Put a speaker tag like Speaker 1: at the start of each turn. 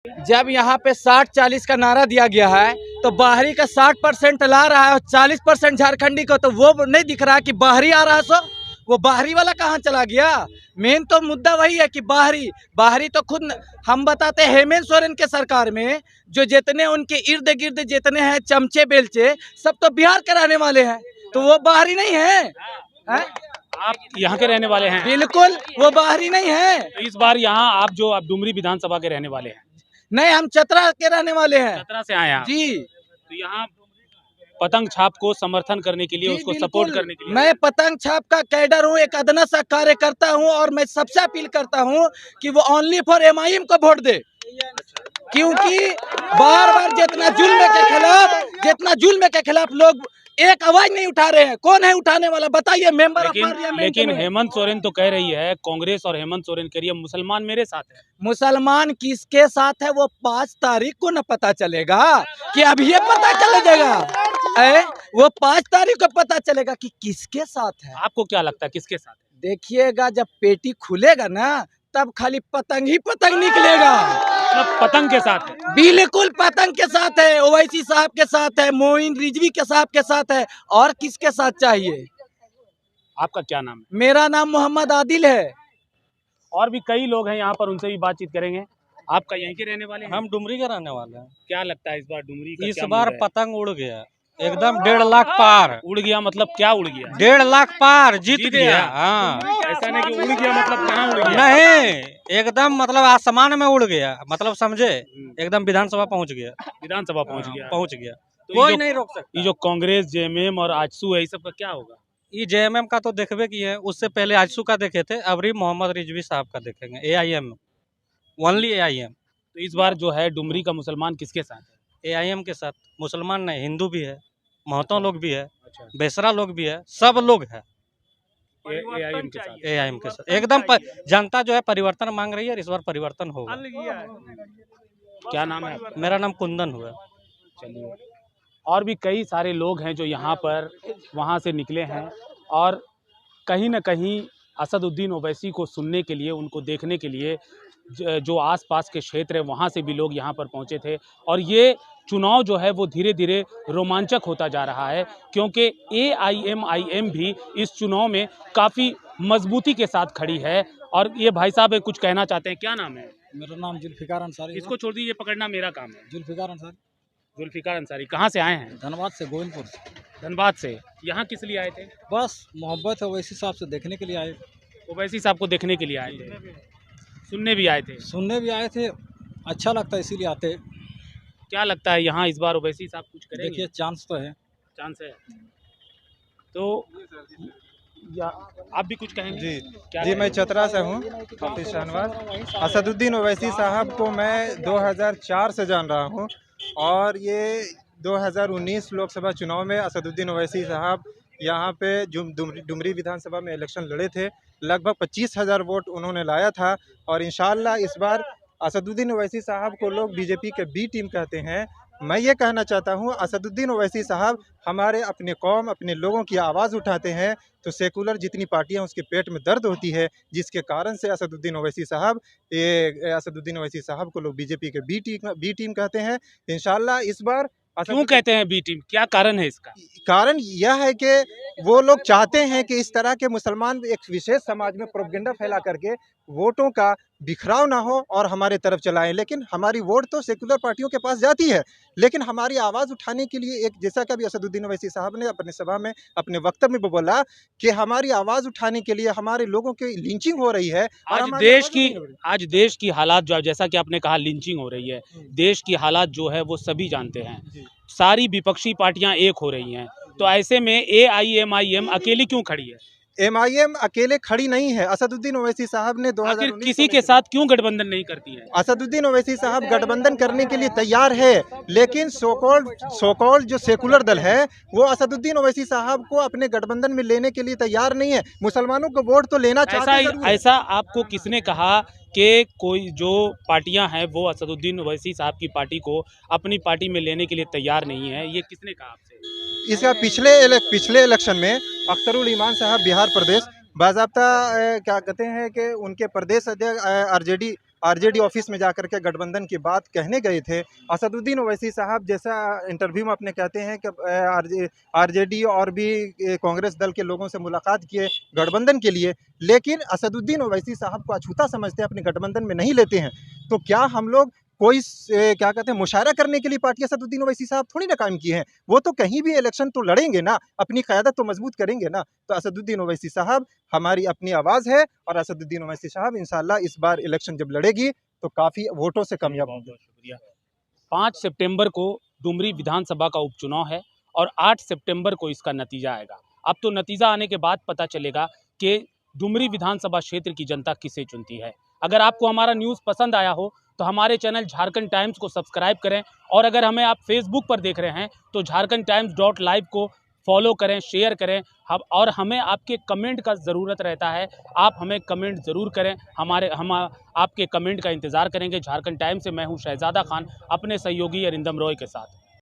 Speaker 1: जब यहाँ पे 60-40 का नारा दिया गया है तो बाहरी का 60% ला रहा है और 40% झारखंडी को, तो वो नहीं दिख रहा कि बाहरी आ रहा है। सो वो बाहरी वाला कहाँ चला गया? मेन तो मुद्दा वही है कि बाहरी तो खुद हम बताते हैं। हेमंत सोरेन के सरकार में जो जितने उनके इर्द गिर्द जितने हैं चमचे बेलचे, सब तो बिहार के रहने वाले हैं, तो वो बाहरी नहीं है।
Speaker 2: आप यहाँ के रहने वाले हैं?
Speaker 1: बिल्कुल, वो बाहरी नहीं है।
Speaker 2: तो इस बार यहाँ आप डुमरी विधानसभा के रहने वाले हैं?
Speaker 1: नहीं, हम चतरा के रहने वाले हैं।
Speaker 2: चतरा से आए हैं
Speaker 1: जी।
Speaker 2: तो यहाँ पतंग छाप को समर्थन करने के लिए, उसको सपोर्ट करने के लिए
Speaker 1: मैं पतंग छाप का कैडर हूँ, एक अदना सा कार्यकर्ता हूँ, और मैं सबसे अपील करता हूँ कि वो ओनली फॉर MIM को वोट दे, क्योंकि बार बार जितना जुल्म के खिलाफ लोग एक आवाज नहीं उठा रहे हैं। कौन है उठाने वाला, बताइए? Member of parliament.
Speaker 2: लेकिन हेमंत सोरेन तो कह रही है, कांग्रेस और हेमंत सोरेन कह रही है मुसलमान मेरे साथ है।
Speaker 1: मुसलमान किसके साथ है वो 5 तारीख को न पता चलेगा कि अब ये पता चल जाएगा। वो 5 तारीख को पता चलेगा कि किसके साथ है।
Speaker 2: आपको क्या लगता है किसके साथ है?
Speaker 1: देखिएगा, जब पेटी खुलेगा ना तब खाली पतंग ही पतंग निकलेगा।
Speaker 2: पतंग के साथ है?
Speaker 1: बिल्कुल पतंग के साथ है। ओवैसी साहब के साथ है, मोइन रिजवी के साहब के साथ है, और किसके साथ चाहिए?
Speaker 2: आपका क्या नाम है?
Speaker 1: मेरा नाम मोहम्मद आदिल है।
Speaker 2: और भी कई लोग हैं यहाँ पर, उनसे भी बातचीत करेंगे। आपका यहीं के रहने वाले हैं?
Speaker 3: हम डुमरी के रहने वाले हैं।
Speaker 2: क्या लगता है इस बार डुमरी का
Speaker 3: इस
Speaker 2: क्या
Speaker 3: बार
Speaker 2: मूड है?
Speaker 3: पतंग उड़ गया एकदम 1.5 लाख पार।
Speaker 2: उड़ गया मतलब क्या उड़ गया?
Speaker 3: 1.5 लाख पार जीत
Speaker 2: जीत
Speaker 3: गया।
Speaker 2: गया।
Speaker 3: हाँ,
Speaker 2: ऐसा नहीं कि उड़ गया मतलब कहाँ उड़ गया?
Speaker 3: नहीं, एकदम मतलब आसमान में उड़ गया, मतलब समझे, एकदम विधानसभा पहुंच गया।
Speaker 2: विधानसभा पहुंच गया।
Speaker 3: पहुंच गया,
Speaker 2: तो
Speaker 3: कोई नहीं रोक सकता।
Speaker 2: ये जो कांग्रेस, JMM और आजसू है, इस सब का क्या होगा?
Speaker 3: ये JMM का तो देखबे किए, उससे पहले आजसू का देखे थे, अबरी मोहम्मद रिजवी साहब का देखेंगे। AIM, only AIM।
Speaker 2: तो इस बार जो है डुमरी का मुसलमान किसके साथ है?
Speaker 3: AIM के साथ। मुसलमान नहीं, हिंदू भी है, महतो लोग भी है,
Speaker 2: अच्छा,
Speaker 3: बेसरा लोग भी है, सब लोग है
Speaker 2: AIM के साथ।
Speaker 3: AIM के साथ। एकदम जनता जो है परिवर्तन मांग रही है, इस बार परिवर्तन होगा।
Speaker 2: क्या नाम है आपका?
Speaker 3: मेरा नाम कुंदन हुआ।
Speaker 2: चलिए, और भी कई सारे लोग हैं जो यहाँ पर वहाँ से निकले हैं, और कहीं ना कहीं असदुद्दीन ओवैसी को सुनने के लिए, उनको देखने के लिए जो आसपास के क्षेत्र है वहाँ से भी लोग यहाँ पर पहुँचे थे। और ये चुनाव जो है वो धीरे धीरे रोमांचक होता जा रहा है, क्योंकि AIMIM भी इस चुनाव में काफ़ी मजबूती के साथ खड़ी है। और ये भाई साहब कुछ कहना चाहते हैं। क्या नाम है?
Speaker 4: मेरा नाम जुल्फिकार अंसारी।
Speaker 2: इसको छोड़ दीजिए, पकड़ना मेरा काम है।
Speaker 4: जुल्फिकार अंसारी।
Speaker 2: जुल्फिकार अंसारी कहाँ से आए हैं?
Speaker 4: धनबाद से, गोविंदपुर से।
Speaker 2: धनबाद से। यहाँ किस लिए आए थे?
Speaker 4: बस मोहब्बत है ओवैसी साहब से, देखने के लिए आए।
Speaker 2: ओवैसी साहब को देखने के लिए आए थे, सुनने भी आए थे?
Speaker 4: सुनने भी आए थे, अच्छा लगता है इसीलिए आते।
Speaker 2: क्या लगता है यहाँ इस बार ओवैसी साहब कुछ करेंगे?
Speaker 4: देखिए, चांस तो है।
Speaker 2: चांस है तो या आप भी कुछ कहेंगे?
Speaker 5: जी, मैं चतरा से हूँ, हाफिज शाहनवाज। असदुद्दीन ओवैसी साहब को मैं 2004 से जान रहा हूँ, और ये 2019 लोकसभा चुनाव में असदुद्दीन ओवैसी साहब यहाँ पे डुमरी विधानसभा में इलेक्शन लड़े थे। लगभग 25,000 वोट उन्होंने लाया था, और इंशाल्लाह इस बार असदुद्दीन ओवैसी साहब को लोग BJP के B टीम कहते हैं। मैं ये कहना चाहता हूँ, असदुद्दीन ओवैसी साहब हमारे अपने कौम, अपने लोगों की आवाज़ उठाते हैं, तो सेकुलर जितनी पार्टियां उसके पेट में दर्द होती है, जिसके कारण से असदुद्दीन ओवैसी साहब को लोग BJP के बी टीम कहते हैं। इंशाल्लाह इस बार
Speaker 2: क्यों कहते हैं B टीम? क्या कारण है इसका?
Speaker 5: कारण यह है कि वो लोग चाहते हैं कि इस तरह के मुसलमान एक विशेष समाज में प्रोपेगेंडा फैला करके वोटों का बिखराव ना हो और हमारे तरफ चलाएं। लेकिन हमारी वोट तो सेकुलर पार्टियों के पास जाती है, लेकिन हमारी आवाज़ उठाने के लिए एक, जैसा कि अभी असदुद्दीन ओवैसी साहब ने अपने सभा में, अपने वक्तव्य में बोला कि हमारी आवाज़ उठाने के लिए हमारे लोगों की लिंचिंग हो रही है।
Speaker 2: आज देश की हालात जो, जैसा कि आपने कहा लिंचिंग हो रही है, देश की हालात जो है वो सभी जानते हैं। सारी विपक्षी पार्टियां एक हो रही हैं, तो ऐसे में AIMIM अकेली क्यों खड़ी है?
Speaker 5: MIM अकेले खड़ी नहीं है। असदुद्दीन ओवैसी साहब ने 2019
Speaker 2: किसी के साथ क्यों गठबंधन नहीं करती है?
Speaker 5: असदुद्दीन ओवैसी साहब गठबंधन करने के लिए तैयार है, लेकिन सोकॉल्ड जो सेकुलर दल है वो असदुद्दीन ओवैसी साहब को अपने गठबंधन में लेने के लिए तैयार नहीं है। मुसलमानों को वोट तो लेना चाहते हैं।
Speaker 2: ऐसा आपको किसने कहा कि कोई जो पार्टियां हैं वो असदुद्दीन ओवैसी साहब की पार्टी को अपनी पार्टी में लेने के लिए तैयार नहीं है? ये किसने कहा आपसे?
Speaker 5: इसका पिछले इलेक्शन में अख्तरुल ईमान साहब बिहार प्रदेश बाज़ाब्ता क्या कहते हैं कि उनके प्रदेश अध्यक्ष RJD आरजेडी ऑफिस में जाकर के गठबंधन की बात कहने गए थे। असदुद्दीन ओवैसी साहब जैसा इंटरव्यू में अपने कहते हैं कि आरजेडी और भी कांग्रेस दल के लोगों से मुलाकात किए गठबंधन के लिए, लेकिन असदुद्दीन ओवैसी साहब को अछूता समझते हैं, अपने गठबंधन में नहीं लेते हैं। तो क्या हम लोग कोई क्या कहते हैं मुशायरा करने के लिए पार्टी असदुद्दीन ओवैसी साहब थोड़ी ना कायम की है। वो तो कहीं भी इलेक्शन तो लड़ेंगे ना, अपनी क़यादत तो मजबूत करेंगे ना। तो असदुद्दीन ओवैसी साहब हमारी अपनी आवाज़ है, और असदुद्दीन ओवैसी साहब इंशाल्लाह इस बार इलेक्शन जब लड़ेगी तो काफ़ी वोटों से कामयाब होंगे।
Speaker 2: शुक्रिया। 5 सितंबर को डुमरी विधानसभा का उपचुनाव है और 8 सितंबर को इसका नतीजा आएगा। अब तो नतीजा आने के बाद पता चलेगा कि डुमरी विधानसभा क्षेत्र की जनता किसे चुनती है। अगर आपको हमारा न्यूज़ पसंद आया हो तो हमारे चैनल झारखंड टाइम्स को सब्सक्राइब करें, और अगर हमें आप फेसबुक पर देख रहे हैं तो jharkhandtimes.live को फॉलो करें, शेयर करें। और हमें आपके कमेंट का ज़रूरत रहता है, आप हमें कमेंट ज़रूर करें। हम आपके कमेंट का इंतज़ार करेंगे। झारखंड टाइम्स से मैं हूं शहजादा खान, अपने सहयोगी अरिंदम रॉय के साथ।